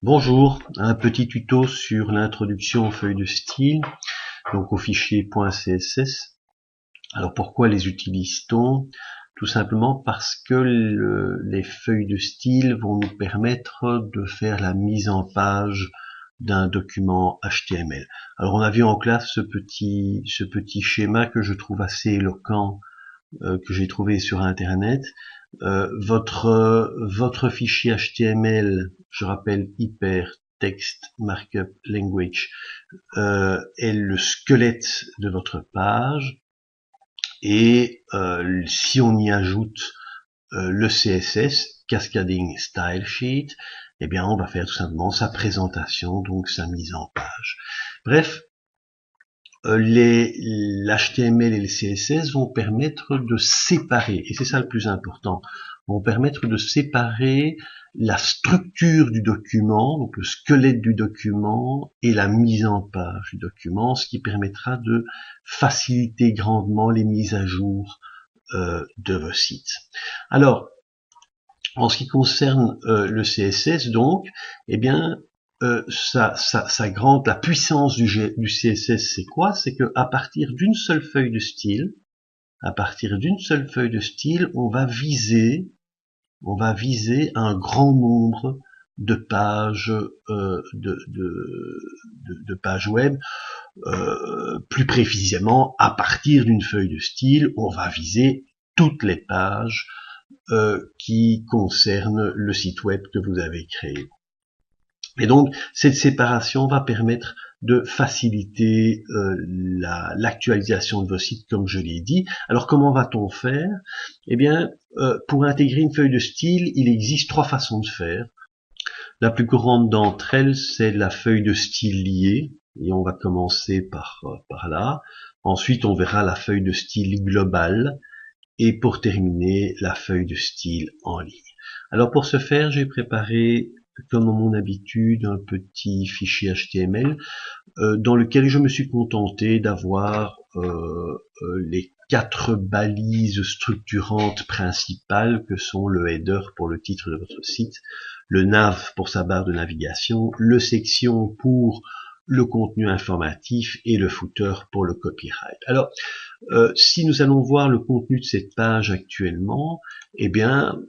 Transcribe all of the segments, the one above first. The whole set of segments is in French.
Bonjour, un petit tuto sur l'introduction aux feuilles de style, donc aux fichiers .css. Alors pourquoi les utilise-t-on? Tout simplement parce que les feuilles de style vont nous permettre de faire la mise en page d'un document HTML. Alors on a vu en classe ce petit schéma que je trouve assez éloquent, que j'ai trouvé sur internet. Votre fichier HTML, je rappelle Hypertext Markup Language, est le squelette de votre page, et si on y ajoute le CSS, Cascading Style Sheet, eh bien on va faire tout simplement sa présentation, donc sa mise en page. Bref, l'HTML et le CSS vont permettre de séparer, et c'est ça le plus important, vont permettre de séparer la structure du document, donc le squelette du document, et la mise en page du document, ce qui permettra de faciliter grandement les mises à jour de vos sites. Alors, en ce qui concerne le CSS, donc, eh bien, la puissance du CSS, c'est quoi? C'est que à partir d'une seule feuille de style, on va viser un grand nombre de pages de pages web. Plus précisément, à partir d'une feuille de style, on va viser toutes les pages qui concernent le site web que vous avez créé. Et donc, cette séparation va permettre de faciliter l'actualisation de vos sites, comme je l'ai dit. Alors, comment va-t-on faire? Eh bien, pour intégrer une feuille de style, il existe trois façons de faire. La plus courante d'entre elles, c'est la feuille de style liée, et on va commencer par là. Ensuite, on verra la feuille de style globale, et pour terminer, la feuille de style en ligne. Alors, pour ce faire, j'ai préparé, comme à mon habitude, un petit fichier HTML dans lequel je me suis contenté d'avoir les 4 balises structurantes principales que sont le header pour le titre de votre site, le nav pour sa barre de navigation, le section pour le contenu informatif et le footer pour le copyright. Alors, si nous allons voir le contenu de cette page actuellement, eh bien,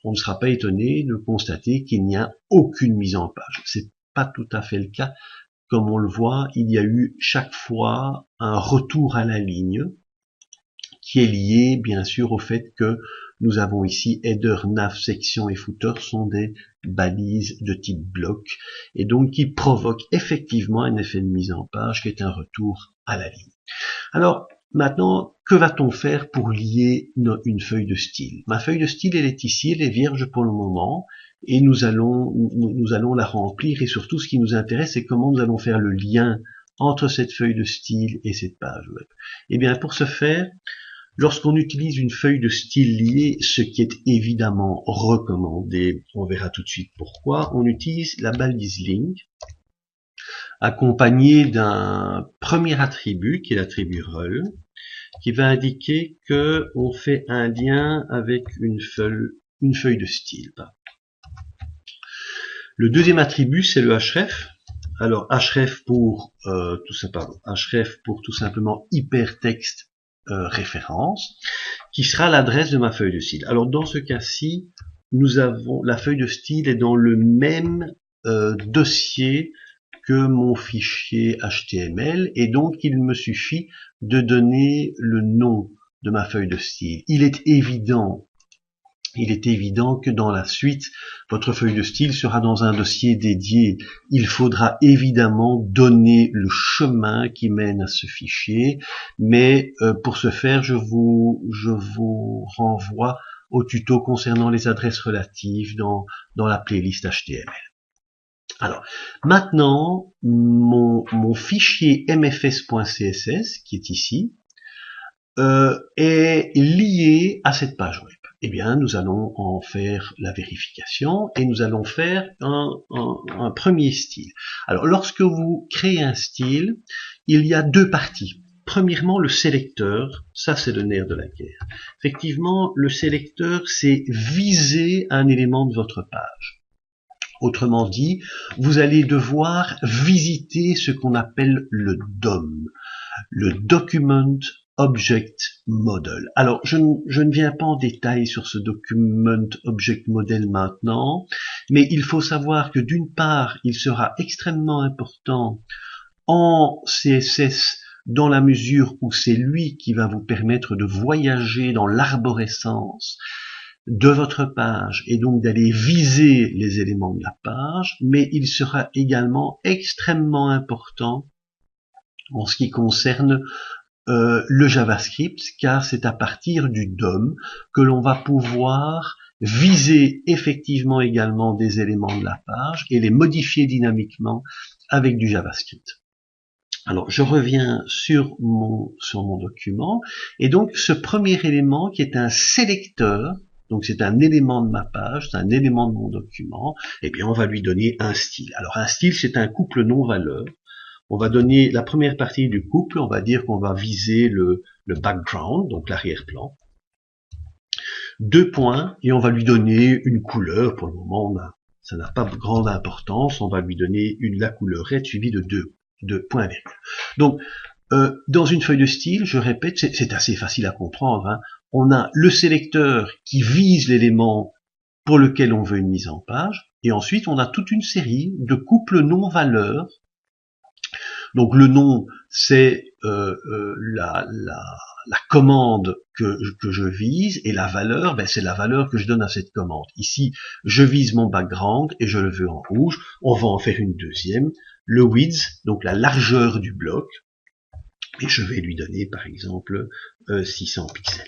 on ne sera pas étonné de constater qu'il n'y a aucune mise en page. C'est pas tout à fait le cas. Comme on le voit, il y a eu chaque fois un retour à la ligne qui est lié bien sûr au fait que nous avons ici header, nav, section et footer sont des balises de type bloc et donc qui provoquent effectivement un effet de mise en page qui est un retour à la ligne. Alors maintenant, que va-t-on faire pour lier une feuille de style? Ma feuille de style, elle est ici, elle est vierge pour le moment, et nous allons la remplir, et surtout ce qui nous intéresse, c'est comment nous allons faire le lien entre cette feuille de style et cette page web. Eh bien, pour ce faire, lorsqu'on utilise une feuille de style liée, ce qui est évidemment recommandé, on verra tout de suite pourquoi, on utilise la balise link, accompagné d'un premier attribut, qui est l'attribut rel, qui va indiquer que on fait un lien avec une feuille de style. Le deuxième attribut, c'est le href. Alors href pour tout simplement hypertexte référence, qui sera l'adresse de ma feuille de style. Alors dans ce cas-ci, nous avons la feuille de style est dans le même dossier que mon fichier HTML, et donc il me suffit de donner le nom de ma feuille de style. Il est évident que dans la suite, votre feuille de style sera dans un dossier dédié. Il faudra évidemment donner le chemin qui mène à ce fichier, mais pour ce faire, je vous renvoie au tuto concernant les adresses relatives dans la playlist HTML. Alors, maintenant, mon fichier mfs.css, qui est ici, est lié à cette page web. Eh bien, nous allons en faire la vérification et nous allons faire un premier style. Alors, lorsque vous créez un style, il y a deux parties. Premièrement, le sélecteur, ça c'est le nerf de la guerre. Effectivement, le sélecteur, c'est viser un élément de votre page. Autrement dit, vous allez devoir visiter ce qu'on appelle le DOM, le Document Object Model. Alors, je ne viens pas en détail sur ce Document Object Model maintenant, mais il faut savoir que d'une part, il sera extrêmement important en CSS dans la mesure où c'est lui qui va vous permettre de voyager dans l'arborescence de votre page et donc d'aller viser les éléments de la page, mais il sera également extrêmement important en ce qui concerne le JavaScript, car c'est à partir du DOM que l'on va pouvoir viser effectivement également des éléments de la page et les modifier dynamiquement avec du JavaScript. Alors, je reviens sur mon document, et donc ce premier élément qui est un sélecteur, donc c'est un élément de ma page, c'est un élément de mon document, eh bien on va lui donner un style. Alors un style, c'est un couple non-valeur. On va donner la première partie du couple, on va dire qu'on va viser le background, donc l'arrière-plan. 2 points, et on va lui donner une couleur. Pour le moment, ça n'a pas grande importance, on va lui donner la couleur red suivie de 2 points virgule. Donc, dans une feuille de style, je répète, c'est assez facile à comprendre, hein. On a le sélecteur qui vise l'élément pour lequel on veut une mise en page, et ensuite on a toute une série de couples non-valeurs. Donc le nom, c'est la commande que je vise, et la valeur, c'est la valeur que je donne à cette commande. Ici, je vise mon background et je le veux en rouge. On va en faire une deuxième. Le width, donc la largeur du bloc, et je vais lui donner par exemple 600 pixels.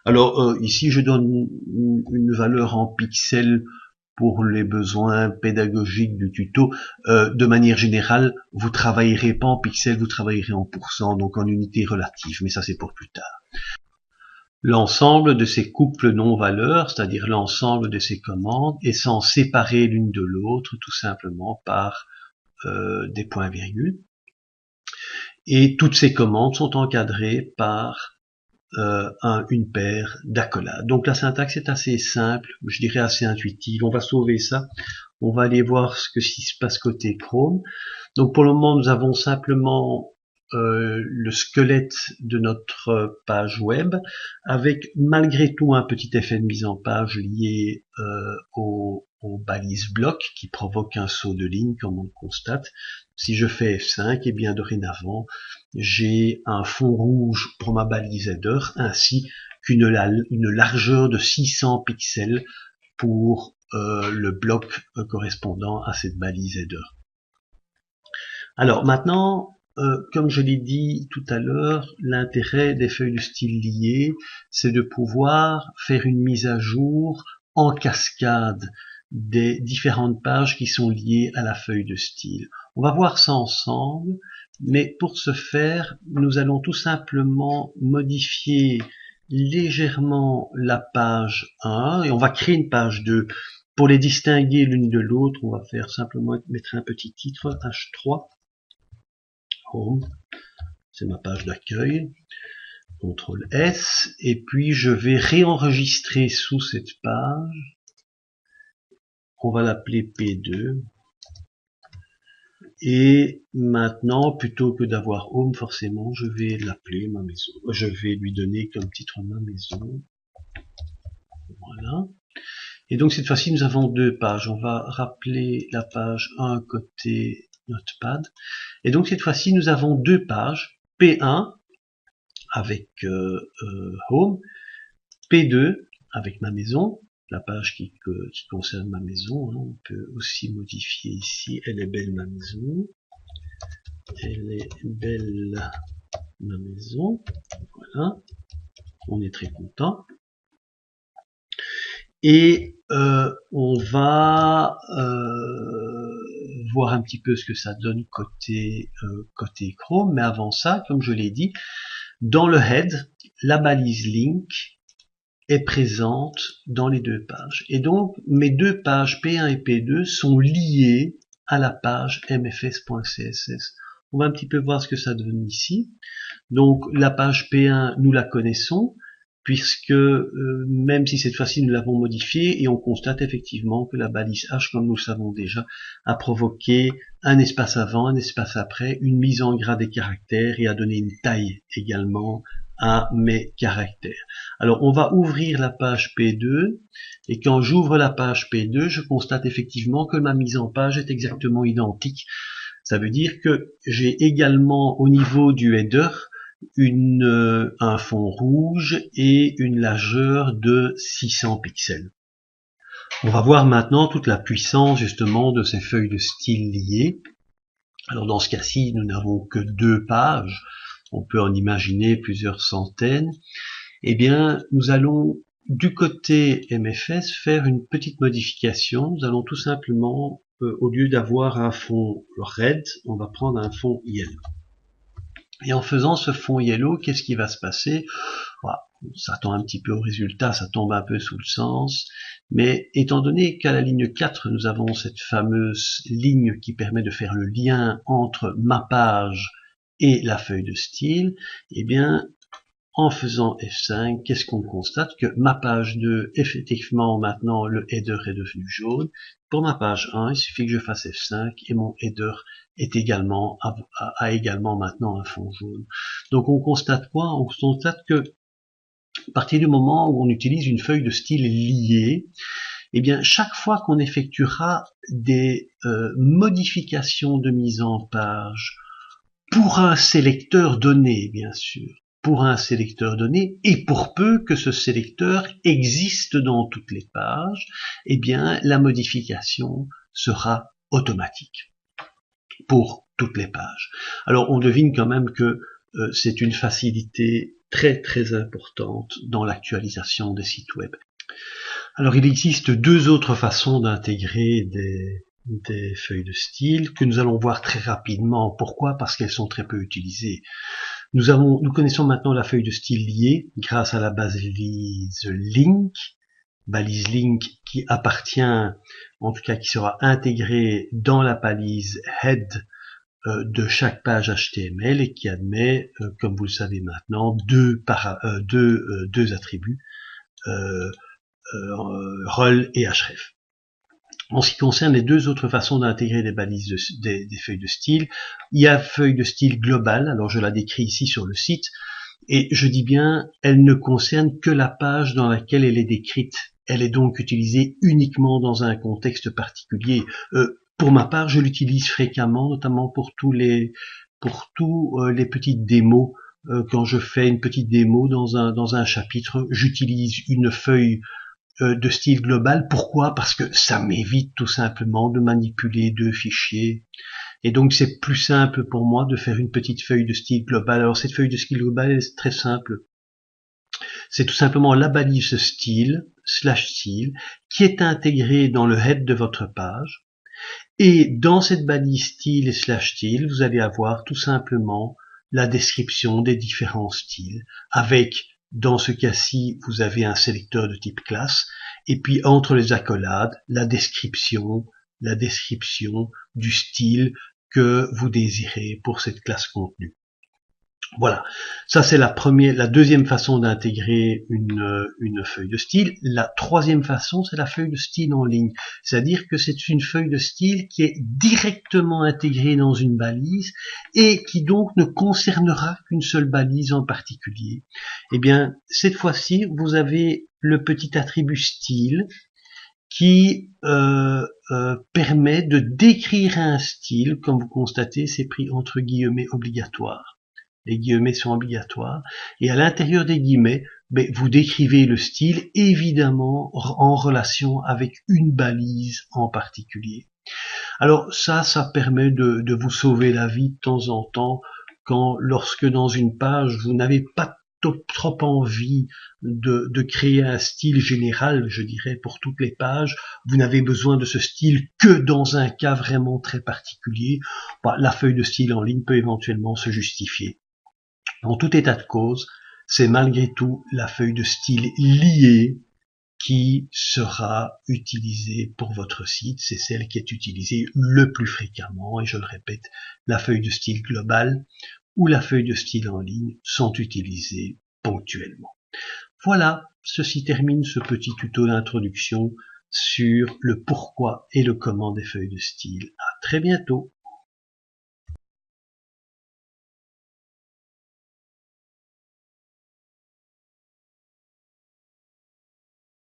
Alors ici, je donne une valeur en pixels pour les besoins pédagogiques du tuto. De manière générale, vous travaillerez pas en pixels, vous travaillerez en pourcents, donc en unités relatives, mais ça c'est pour plus tard. L'ensemble de ces couples non-valeurs, c'est-à-dire l'ensemble de ces commandes, est sans séparer l'une de l'autre, tout simplement par des points-virgules. Et toutes ces commandes sont encadrées par une paire d'accolades. Donc la syntaxe est assez simple, je dirais assez intuitive. On va sauver ça. On va aller voir ce qui se passe côté Chrome. Donc pour le moment, nous avons simplement le squelette de notre page web, avec malgré tout un petit effet de mise en page lié aux balises bloc qui provoque un saut de ligne, comme on le constate. Si je fais F5, et bien dorénavant, j'ai un fond rouge pour ma balise header, ainsi qu'une largeur de 600 pixels pour le bloc correspondant à cette balise header. Alors maintenant, comme je l'ai dit tout à l'heure, l'intérêt des feuilles de style liées, c'est de pouvoir faire une mise à jour en cascade des différentes pages qui sont liées à la feuille de style. On va voir ça ensemble, mais pour ce faire, nous allons tout simplement modifier légèrement la page 1 et on va créer une page 2. Pour les distinguer l'une de l'autre, on va faire simplement mettre un petit titre, H3, Home, c'est ma page d'accueil, CTRL S, et puis je vais réenregistrer sous cette page. On va l'appeler P2. Et maintenant, plutôt que d'avoir Home, forcément, je vais l'appeler ma maison. Je vais lui donner comme titre ma maison. Voilà. Et donc, cette fois-ci, nous avons 2 pages. On va rappeler la page 1 côté Notepad. Et donc, cette fois-ci, nous avons 2 pages. P1 avec Home. P2 avec ma maison. La page qui concerne ma maison, hein. On peut aussi modifier ici, elle est belle ma maison, elle est belle ma maison, voilà, on est très content. Et on va voir un petit peu ce que ça donne côté Chrome, mais avant ça, comme je l'ai dit, dans le head, la balise link est présente dans les 2 pages. Et donc, mes 2 pages P1 et P2 sont liées à la page mfs.css. On va un petit peu voir ce que ça donne ici. Donc, la page P1, nous la connaissons. puisque même si cette fois-ci nous l'avons modifié, et on constate effectivement que la balise H, comme nous le savons déjà, a provoqué un espace avant, un espace après, une mise en gras des caractères et a donné une taille également à mes caractères. Alors on va ouvrir la page P2 et quand j'ouvre la page P2, je constate effectivement que ma mise en page est exactement identique. Ça veut dire que j'ai également au niveau du header un fond rouge et une largeur de 600 pixels. On va voir maintenant toute la puissance justement de ces feuilles de style liées. Alors dans ce cas-ci, nous n'avons que 2 pages. On peut en imaginer plusieurs centaines. Eh bien, nous allons du côté MFS faire une petite modification. Nous allons tout simplement, au lieu d'avoir un fond red, on va prendre un fond yellow. Et en faisant ce fond yellow, qu'est-ce qui va se passer? Voilà, on s'attend un petit peu au résultat, ça tombe un peu sous le sens, mais étant donné qu'à la ligne 4, nous avons cette fameuse ligne qui permet de faire le lien entre ma page et la feuille de style, eh bien, en faisant F5, qu'est-ce qu'on constate? Que ma page 2, effectivement, maintenant, le header est devenu jaune. Pour ma page 1, il suffit que je fasse F5 et mon header est également, a également maintenant un fond jaune. Donc on constate quoi? On constate que à partir du moment où on utilise une feuille de style liée, eh bien chaque fois qu'on effectuera des modifications de mise en page pour un sélecteur donné, bien sûr, pour un sélecteur donné, et pour peu que ce sélecteur existe dans toutes les pages, eh bien la modification sera automatique pour toutes les pages. Alors on devine quand même que c'est une facilité très très importante dans l'actualisation des sites web. Alors il existe 2 autres façons d'intégrer des feuilles de style que nous allons voir très rapidement. Pourquoi? Parce qu'elles sont très peu utilisées. Nous connaissons maintenant la feuille de style liée grâce à la balise link qui appartient, en tout cas qui sera intégrée dans la balise head de chaque page HTML et qui admet, comme vous le savez maintenant, deux attributs, rel et href. En ce qui concerne les 2 autres façons d'intégrer des balises des feuilles de style, il y a feuille de style globale, alors je la décris ici sur le site, et je dis bien, elle ne concerne que la page dans laquelle elle est décrite. Elle est donc utilisée uniquement dans un contexte particulier. Pour ma part, je l'utilise fréquemment, notamment pour tous les petites démos. Quand je fais une petite démo dans un chapitre, j'utilise une feuille de style global. Pourquoi? Parce que ça m'évite tout simplement de manipuler 2 fichiers. Et donc c'est plus simple pour moi de faire une petite feuille de style global. Alors cette feuille de style global est très simple. C'est tout simplement la balise style, /style, qui est intégrée dans le head de votre page. Et dans cette balise style et /style, vous allez avoir tout simplement la description des différents styles avec, dans ce cas-ci, vous avez un sélecteur de type classe, et puis entre les accolades, la description du style que vous désirez pour cette classe contenu. Voilà, ça c'est la deuxième façon d'intégrer une feuille de style. La troisième façon, c'est la feuille de style en ligne. C'est-à-dire que c'est une feuille de style qui est directement intégrée dans une balise et qui donc ne concernera qu'une seule balise en particulier. Eh bien, cette fois-ci, vous avez le petit attribut style qui permet de décrire un style. Comme vous constatez, c'est pris entre guillemets obligatoire. Les guillemets sont obligatoires, et à l'intérieur des guillemets, vous décrivez le style, évidemment en relation avec une balise en particulier. Alors ça permet de vous sauver la vie de temps en temps, lorsque dans une page, vous n'avez pas trop envie de créer un style général, je dirais, pour toutes les pages. Vous n'avez besoin de ce style que dans un cas vraiment très particulier. La feuille de style en ligne peut éventuellement se justifier. En tout état de cause, c'est malgré tout la feuille de style liée qui sera utilisée pour votre site. C'est celle qui est utilisée le plus fréquemment, et je le répète, la feuille de style globale ou la feuille de style en ligne sont utilisées ponctuellement. Voilà, ceci termine ce petit tuto d'introduction sur le pourquoi et le comment des feuilles de style. À très bientôt.